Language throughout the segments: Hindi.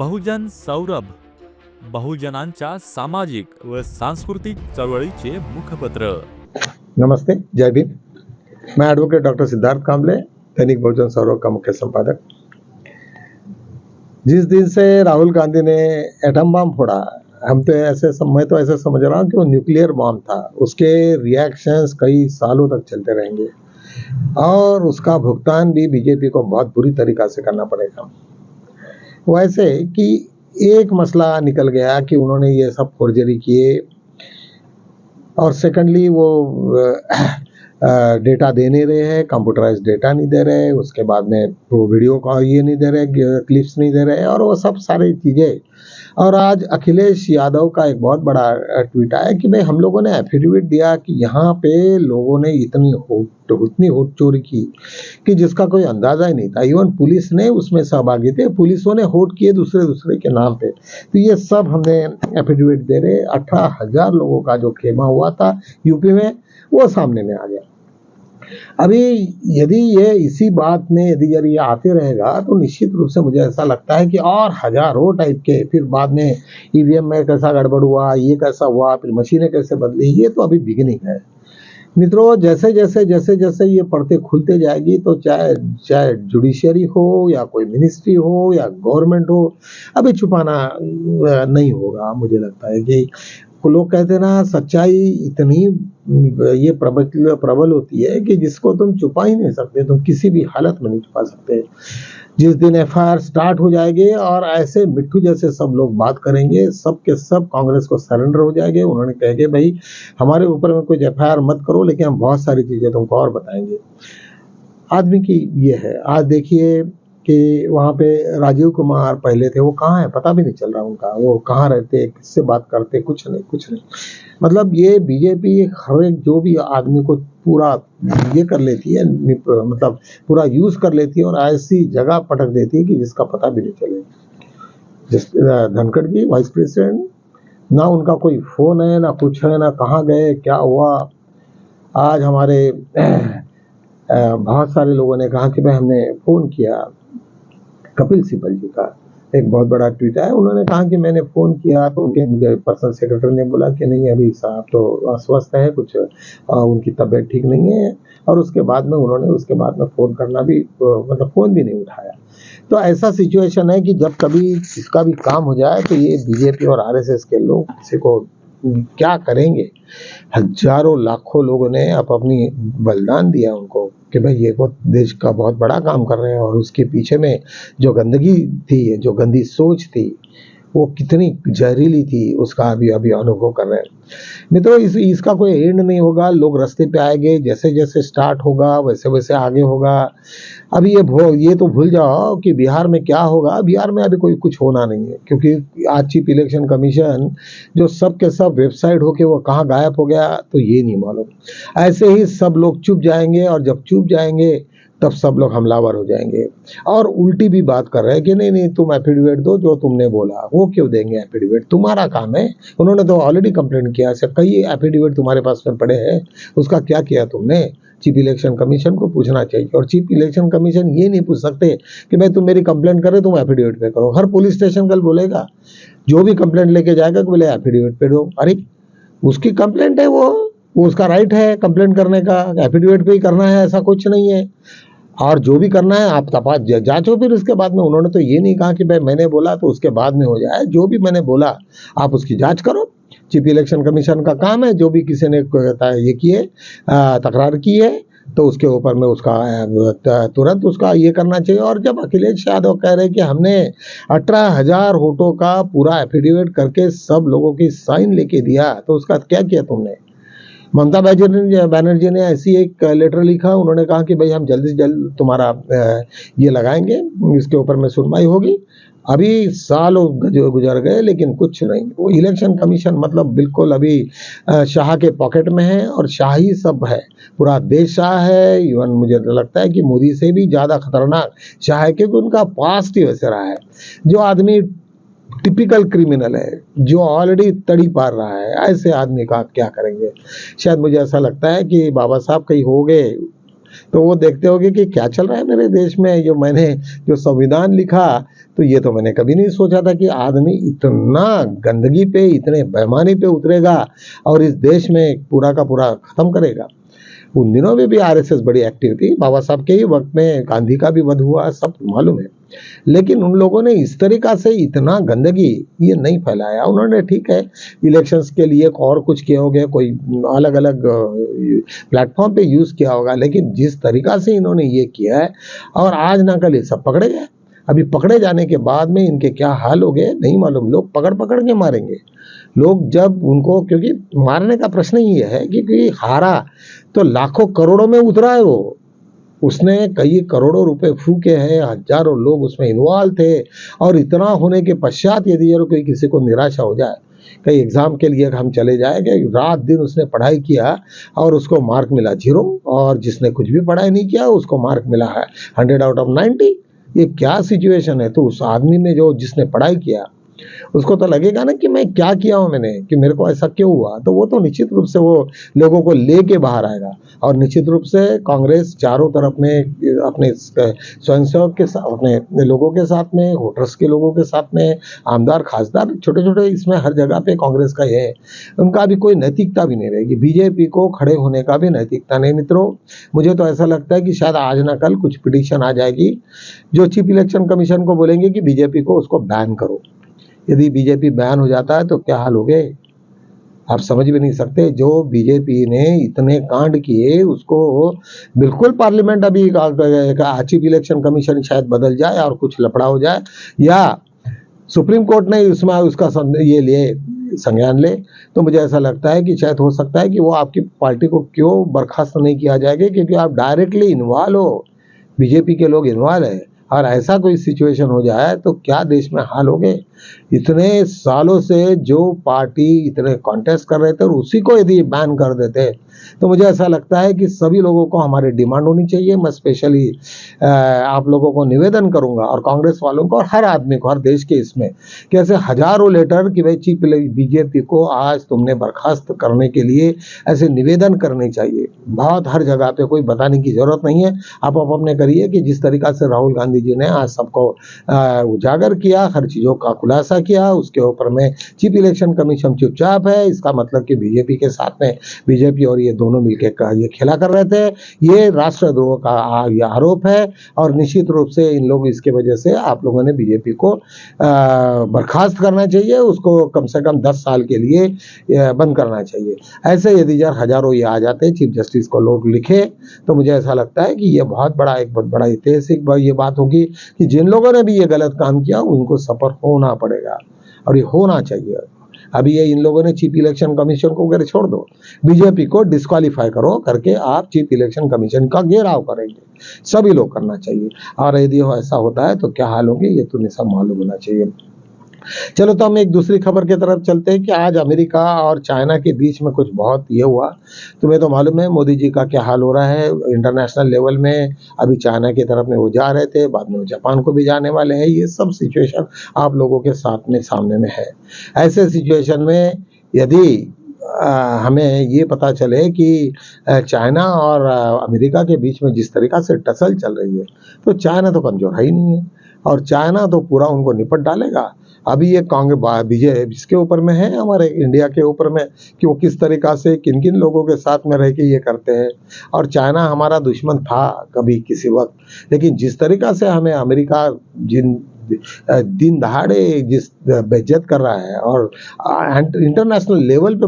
बहुजन सौरभ, बहुजनांच्या सामाजिक व सांस्कृतिक चळवळीचे मुखपत्र। नमस्ते, जय भीम। मैं एडवोकेट डॉक्टर सिद्धार्थ कांबले, दैनिक बहुजन सौरभ का मुख्य संपादक। जिस दिन से राहुल गांधी ने एटम बम फोड़ा, मैं तो ऐसे समझ रहा हूँ कि वो न्यूक्लियर बम था। उसके रिएक्शंस कई सालों तक चलते रहेंगे और उसका भुगतान भी बीजेपी को बहुत बुरी तरीका से करना पड़ेगा। वैसे कि एक मसला निकल गया कि उन्होंने ये सब फोर्जरी किए और सेकेंडली वो डेटा दे नहीं रहे हैं, कंप्यूटराइज डेटा नहीं दे रहे, उसके बाद में वो वीडियो का ये नहीं दे रहे, क्लिप्स नहीं दे रहे और वो सब सारी चीज़ें। और आज अखिलेश यादव का एक बहुत बड़ा ट्वीट आया कि भाई हम लोगों ने एफिडेविट दिया कि यहाँ पे लोगों ने इतनी वोट चोरी की कि जिसका कोई अंदाजा ही नहीं था। इवन पुलिस ने उसमें सहभागी थे, पुलिसों ने वोट किए दूसरे के नाम पे। तो ये सब हमने एफिडेविट दे रहे। 18,000 लोगों का जो खेमा हुआ था यूपी में, वो सामने में आ गया। अभी यदि ये इसी बात में यदि ये आते रहेगा तो निश्चित रूप से मुझे ऐसा लगता है कि और हजारों टाइप के, फिर बाद में ईवीएम में कैसा गड़बड़ हुआ, ये कैसा हुआ, फिर मशीनें कैसे बदली, ये तो अभी बिगिनिंग है। मित्रों, जैसे जैसे ये पढ़ते खुलते जाएगी तो चाहे जुडिशियरी हो या कोई मिनिस्ट्री हो या गवर्नमेंट हो, अभी छुपाना नहीं होगा। मुझे लगता है कि लोग कहते हैं ना, सच्चाई इतनी ये प्रबल होती है कि जिसको तुम छुपा ही नहीं सकते, तुम किसी भी हालत में नहीं छुपा सकते। जिस दिन एफआईआर स्टार्ट हो जाएंगे और ऐसे मिट्टू जैसे सब लोग बात करेंगे, सब के सब कांग्रेस को सरेंडर हो जाएंगे। उन्होंने कहेंगे भाई हमारे ऊपर में कुछ एफआईआर मत करो, लेकिन हम बहुत सारी चीजें तुमको और बताएंगे। आदमी की ये है। आज देखिए कि वहाँ पे राजीव कुमार पहले थे, वो कहाँ है पता भी नहीं चल रहा उनका। वो कहाँ रहते, किससे बात करते, कुछ नहीं। मतलब ये बीजेपी हर एक जो भी आदमी को पूरा ये कर लेती है, मतलब पूरा यूज कर लेती है और ऐसी जगह पटक देती है कि जिसका पता भी नहीं चले। धनखड़ जी वाइस प्रेसिडेंट, ना उनका कोई फोन है, ना कुछ है, ना कहाँ गए, क्या हुआ। आज हमारे बहुत सारे लोगों ने कहा कि भाई हमने फोन किया। कपिल सिब्बल जी का एक बहुत बड़ा ट्वीट है, उन्होंने कहा कि मैंने फोन किया तो उनके पर्सनल सेक्रेटरी ने बोला कि नहीं अभी साहब तो अस्वस्थ है, कुछ उनकी तबीयत ठीक नहीं है। और उसके बाद में फोन करना भी मतलब फोन भी नहीं उठाया। तो ऐसा सिचुएशन है कि जब कभी इसका भी काम हो जाए तो ये बीजेपी और आरएसएस के लोग किसी को क्या करेंगे। हजारों लाखों लोगों ने अपनी बलिदान दिया उनको कि भाई ये बहुत देश का बहुत बड़ा काम कर रहे हैं और उसके पीछे में जो गंदगी थी, जो गंदी सोच थी, वो कितनी जहरीली थी, उसका अभी अनुभव कर रहे हैं। मित्रों, इसका कोई एंड नहीं होगा। लोग रास्ते पे आएंगे, जैसे स्टार्ट होगा वैसे आगे होगा। अभी ये तो भूल जाओ कि बिहार में क्या होगा। बिहार में अभी कोई कुछ होना नहीं है, क्योंकि आज चीफ इलेक्शन कमीशन जो सब के सब वेबसाइट होके वो कहाँ गायब हो गया तो ये नहीं मालूम। ऐसे ही सब लोग चुप जाएंगे और जब चुप जाएंगे तब सब लोग हमलावर हो जाएंगे और उल्टी भी बात कर रहे हैं कि नहीं तुम एफिडेविट दो, जो तुमने बोला। वो क्यों देंगे एफिडेविट, तुम्हारा काम है। उन्होंने तो ऑलरेडी कंप्लेंट किया है, कई एफिडेविट तुम्हारे पास में पड़े हैं, उसका क्या किया तुमने। चीफ इलेक्शन कमीशन को पूछना चाहिए। और चीफ इलेक्शन कमीशन ये नहीं पूछ सकते कि भाई तुम मेरी कंप्लेंट करे तुम एफिडेविट पे करो। हर पुलिस स्टेशन कल बोलेगा, जो भी कंप्लेंट लेके जाएगा कि बोले एफिडेविट पे दो। अरे उसकी कंप्लेंट है, वो उसका राइट है कंप्लेंट करने का, एफिडेविट पे ही करना है, ऐसा कुछ नहीं है। और जो भी करना है आप तपास जांचो। फिर उसके बाद में उन्होंने तो ये नहीं कहा कि भाई मैंने बोला तो उसके बाद में हो जाए। जो भी मैंने बोला आप उसकी जांच करो। चीफ इलेक्शन कमीशन का काम है, जो भी किसी ने ये किए तकरार की है तो उसके ऊपर में उसका तुरंत उसका ये करना चाहिए। और जब अखिलेश यादव कह रहे कि हमने 18,000 वोटों का पूरा एफिडेविट करके सब लोगों की साइन लेके दिया, तो उसका क्या किया तुमने। ममता बनर्जी ने ऐसी एक लेटर लिखा, उन्होंने कहा कि भाई हम जल्दी से जल्द तुम्हारा ये लगाएंगे, इसके ऊपर में सुनवाई होगी। अभी सालों गुजर गए लेकिन कुछ नहीं। वो इलेक्शन कमीशन मतलब बिल्कुल अभी शाह के पॉकेट में है और शाह ही सब है, पूरा देश शाह है। इवन मुझे लगता है कि मोदी से भी ज्यादा खतरनाक शाह है, क्योंकि उनका पास्ट ही वैसे रहा है। जो आदमी टिपिकल क्रिमिनल है, जो ऑलरेडी तड़ी पार रहा है, ऐसे आदमी का क्या करेंगे। शायद मुझे ऐसा लगता है कि बाबा साहब कहीं हो गए तो वो देखते होंगे कि क्या चल रहा है मेरे देश में, जो संविधान लिखा, तो ये तो मैंने कभी नहीं सोचा था कि आदमी इतना गंदगी पे, इतने बेईमानी पे उतरेगा और इस देश में पूरा का पूरा खत्म करेगा। उन दिनों में भी आरएसएस बड़ी एक्टिव थी, बाबा साहब के ही वक्त में गांधी का भी वध हुआ, सब मालूम है। लेकिन उन लोगों ने इस तरीका से इतना गंदगी ये नहीं फैलाया। उन्होंने ठीक है इलेक्शंस के लिए और कुछ किया होगा, कोई अलग अलग प्लेटफॉर्म पे यूज किया होगा, लेकिन जिस तरीका से इन्होंने ये किया है और आज ना कल ये सब पकड़े गए। अभी पकड़े जाने के बाद में इनके क्या हाल हो गए नहीं मालूम। लोग पकड़ पकड़ के मारेंगे लोग जब उनको, क्योंकि मारने का प्रश्न ही है क्योंकि हारा तो लाखों करोड़ों में उतरा है वो, उसने कई करोड़ों रुपए फूके हैं, हजारों लोग उसमें इन्वॉल्व थे। और इतना होने के पश्चात यदि कोई किसी को निराशा हो जाए, कई एग्जाम के लिए हम चले जाए कि रात दिन उसने पढ़ाई किया और उसको मार्क मिला 0, और जिसने कुछ भी पढ़ाई नहीं किया उसको मार्क मिला है 100 आउट ऑफ 90, ये क्या सिचुएशन है। तो उस आदमी में जिसने पढ़ाई किया उसको तो लगेगा ना कि मैं क्या किया हूं मैंने, कि मेरे को ऐसा क्यों हुआ। तो वो तो निश्चित रूप से वो लोगों को लेके बाहर आएगा। और निश्चित रूप से कांग्रेस चारों तरफ में अपने स्वयंसेवक के साथ, अपने लोगों के साथ में, वोटर्स के लोगों के साथ में, आमदार खासदार छोटे छोटे, इसमें हर जगह पे कांग्रेस का ये है, उनका भी कोई नैतिकता भी नहीं रहेगी। बीजेपी को खड़े होने का भी नैतिकता नहीं। मित्रों, मुझे तो ऐसा लगता है कि शायद आज ना कल कुछ पिटीशन आ जाएगी जो चीफ इलेक्शन कमीशन को बोलेंगे कि बीजेपी को उसको बैन करो। यदि बीजेपी बैन हो जाता है तो क्या हाल हो गए, आप समझ भी नहीं सकते। जो बीजेपी ने इतने कांड किए उसको बिल्कुल पार्लियामेंट अभी चीफ इलेक्शन कमीशन शायद बदल जाए और कुछ लफड़ा हो जाए, या सुप्रीम कोर्ट ने उसमें उसका ये लिए संज्ञान ले, तो मुझे ऐसा लगता है कि शायद हो सकता है कि वो आपकी पार्टी को क्यों बर्खास्त नहीं किया जाएगा, क्योंकि आप डायरेक्टली इन्वॉल्व हो, बीजेपी के लोग इन्वॉल्व है। और ऐसा कोई सिचुएशन हो जाए तो क्या देश में हाल हो गए। इतने सालों से जो पार्टी इतने कॉन्टेस्ट कर रहे थे और उसी को यदि बैन कर देते, तो मुझे ऐसा लगता है कि सभी लोगों को हमारी डिमांड होनी चाहिए। मैं स्पेशली आप लोगों को निवेदन करूंगा और कांग्रेस वालों को और हर आदमी को, हर देश के इसमें, कि ऐसे हजारों लेटर कि भाई चीफ बीजेपी को आज तुमने बर्खास्त करने के लिए ऐसे निवेदन करने चाहिए। बहुत हर जगह पे कोई बताने की जरूरत नहीं है, आप अपने करिए कि जिस तरीका से राहुल गांधी जी ने आज सबको उजागर किया, हर चीजों का खुलासा किया, उसके ऊपर में चीफ इलेक्शन कमीशन चुपचाप है। इसका मतलब कि बीजेपी के साथ में बीजेपी और ये दोनों मिलकर ये खेला कर रहे थे। ये राष्ट्रद्रोह का आरोप है और निश्चित रूप से इन लोग, इसके वजह से आप लोगों ने बीजेपी को बर्खास्त करना चाहिए, उसको कम से कम 10 साल के लिए बंद करना चाहिए। ऐसे यदि हजारों ये आ जाते चीफ जस्टिस को लोग लिखे, तो मुझे ऐसा लगता है कि ये बहुत बड़ा ऐतिहासिक ये बात होगी कि जिन लोगों ने भी ये गलत काम किया उनको सफर होना पड़ेगा और ये होना चाहिए। अभी ये इन लोगों ने चीफ इलेक्शन कमीशन को वगैरह छोड़ दो, बीजेपी को डिस्क्वालीफाई करो करके आप चीफ इलेक्शन कमीशन का घेराव करेंगे, सभी लोग करना चाहिए। और यदि ऐसा होता है तो क्या हाल होंगे ये तो निशा मालूम होना चाहिए। चलो तो हम एक दूसरी खबर की तरफ चलते हैं कि आज अमेरिका और चाइना के बीच में कुछ बहुत ये हुआ। तुम्हें तो मालूम है मोदी जी का क्या हाल हो रहा है इंटरनेशनल लेवल में। अभी चाइना की तरफ में वो जा रहे थे, बाद में वो जापान को भी जाने वाले हैं। ये सब सिचुएशन आप लोगों के साथ में सामने में है। ऐसे सिचुएशन में यदि हमें ये पता चले कि चाइना और अमेरिका के बीच में जिस तरीका से टसल चल रही है, तो चाइना तो कमजोर है ही नहीं है और चाइना तो पूरा उनको निपट डालेगा। अभी ये कांग्रेस बीजेपी इसके ऊपर में है, हमारे इंडिया के ऊपर में, कि वो किस तरीका से किन किन लोगों के साथ में रह के ये करते हैं। और चाइना हमारा दुश्मन था कभी किसी वक्त, लेकिन जिस तरीका से हमें अमेरिका दिन दहाड़े जिस बेइज्जत कर रहा है और इंटरनेशनल लेवल पे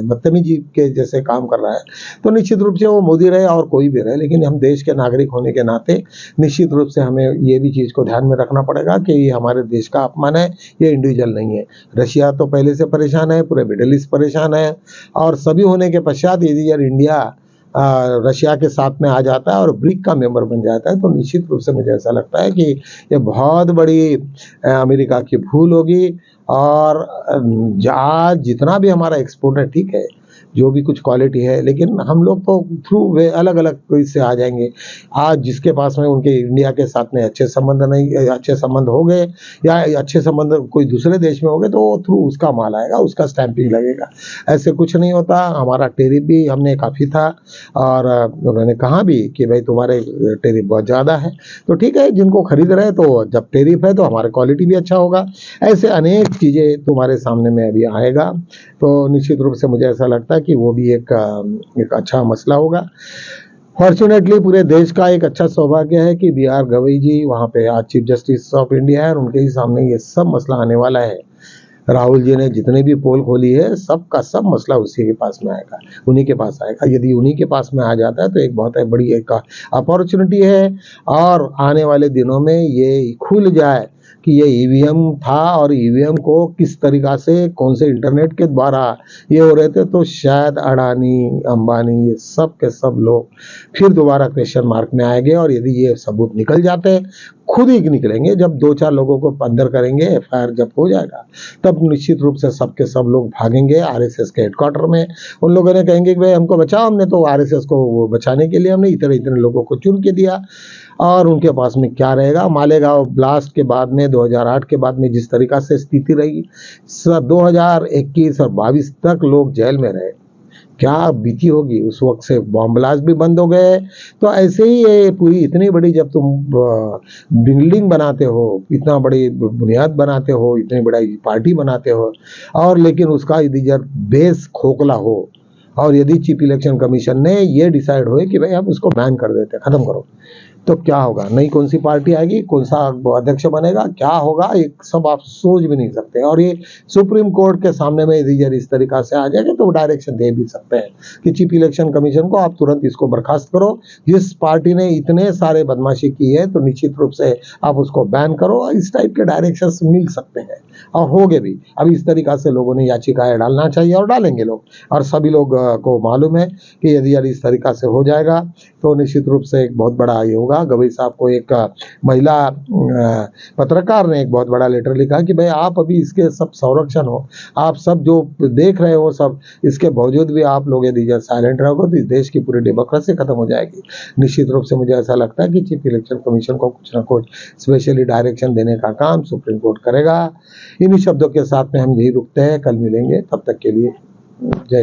बदतमीजी के जैसे काम कर रहा है, तो निश्चित रूप से वो मोदी रहे और कोई भी रहे, लेकिन हम देश के नागरिक होने के नाते निश्चित रूप से हमें ये भी चीज़ को ध्यान में रखना पड़ेगा कि ये हमारे देश का अपमान है, ये इंडिविजुअल नहीं है। रशिया तो पहले से परेशान है, पूरे मिडिल ईस्ट परेशान है, और सभी होने के पश्चात यदि इंडिया रशिया के साथ में आ जाता है और ब्रिक का मेंबर बन जाता है, तो निश्चित रूप से मुझे ऐसा लगता है कि ये बहुत बड़ी अमेरिका की भूल होगी। और आज जितना भी हमारा एक्सपोर्ट है ठीक है, जो भी कुछ क्वालिटी है, लेकिन हम लोग तो थ्रू वे अलग अलग इससे आ जाएंगे। आज जिसके पास में उनके इंडिया के साथ में अच्छे संबंध नहीं, अच्छे संबंध हो गए या अच्छे संबंध कोई दूसरे देश में हो गए, तो थ्रू उसका माल आएगा, उसका स्टैंपिंग लगेगा। ऐसे कुछ नहीं होता। हमारा टेरिफ भी हमने काफ़ी था, और उन्होंने कहा भी कि भाई तुम्हारे टेरिफ बहुत ज़्यादा है, तो ठीक है, जिनको खरीद रहे हैं तो जब टेरिफ है तो हमारे क्वालिटी भी अच्छा होगा। ऐसे अनेक चीज़ें तुम्हारे सामने में अभी आएगा, तो निश्चित रूप से मुझे ऐसा लगता है कि वो भी एक अच्छा मसला होगा। फॉर्चुनेटली पूरे देश का एक अच्छा सौभाग्य है कि बी आर गवई जी वहाँ पे आज चीफ जस्टिस ऑफ इंडिया है, और उनके ही सामने ये सब मसला आने वाला है। राहुल जी ने जितने भी पोल खोली है, सबका सब मसला उसी के पास में आएगा, उन्हीं के पास आएगा। यदि उन्हीं के पास में आ जाता है तो एक बहुत बड़ी एक अपॉर्चुनिटी है, और आने वाले दिनों में ये खुल जाए कि ये ईवीएम था, और ईवीएम को किस तरीक़ा से, कौन से इंटरनेट के द्वारा ये हो रहे थे, तो शायद अडानी, अंबानी, ये सब के सब लोग फिर दोबारा क्वेश्चन मार्क में आएंगे। और यदि ये सबूत निकल जाते हैं, खुद ही निकलेंगे, जब 2-4 लोगों को अंदर करेंगे, एफआईआर जब हो जाएगा, तब निश्चित रूप से सब के सब लोग भागेंगे आरएसएस के हेडक्वार्टर में। उन लोगों ने कहेंगे कि भाई हमको बचाओ, हमने तो आरएसएस को बचाने के लिए हमने इतने इतने लोगों को चुन के दिया। और उनके पास में क्या रहेगा? मालेगांव ब्लास्ट के बाद में 2008 के बाद में जिस तरीका से स्थिति रही, 2021 और 22 तक लोग जेल में रहे, क्या बीती होगी? उस वक्त से बॉम्ब ब्लास्ट भी बंद हो गए। तो ऐसे ही ये पूरी इतनी बड़ी, जब तुम बिल्डिंग बनाते हो, इतना बड़ी बुनियाद बनाते हो, इतनी बड़ी पार्टी बनाते हो, और लेकिन उसका यदि जब बेस खोखला हो, और यदि चीफ इलेक्शन कमीशन ने ये डिसाइड हो कि भाई आप उसको बैन कर देते, खत्म करो, तो क्या होगा? नई कौन सी पार्टी आएगी, कौन सा अध्यक्ष बनेगा, क्या होगा, एक सब आप सोच भी नहीं सकते। और ये सुप्रीम कोर्ट के सामने में यदि इस तरीका से आ जाएगा तो डायरेक्शन दे भी सकते हैं कि चीफ इलेक्शन कमीशन को आप तुरंत इसको बर्खास्त करो, जिस पार्टी ने इतने सारे बदमाशी की है तो निश्चित रूप से आप उसको बैन करो। इस टाइप के डायरेक्शंस मिल सकते हैं, और होंगे भी। अब इस तरीका से लोगों ने याचिकाएं डालना चाहिए, और डालेंगे लोग, और सभी लोग को मालूम है कि यदि इस तरीका से हो जाएगा तो निश्चित रूप से एक बहुत बड़ा ये होगा। गवई साहब को एक महिला पत्रकार ने एक बहुत बड़ा लेटर लिखा कि भाई आप अभी इसके सब संरक्षण हो, आप सब जो देख रहे हो सब, इसके बावजूद भी आप लोग यदि साइलेंट रहोगे तो इस देश की पूरी डेमोक्रेसी खत्म हो जाएगी। निश्चित रूप से मुझे ऐसा लगता है कि चीफ इलेक्शन कमीशन को कुछ ना कुछ स्पेशली डायरेक्शन देने का काम सुप्रीम कोर्ट करेगा। इन्हीं शब्दों के साथ में हम यही रुकते हैं, कल मिलेंगे, तब तक के लिए जय।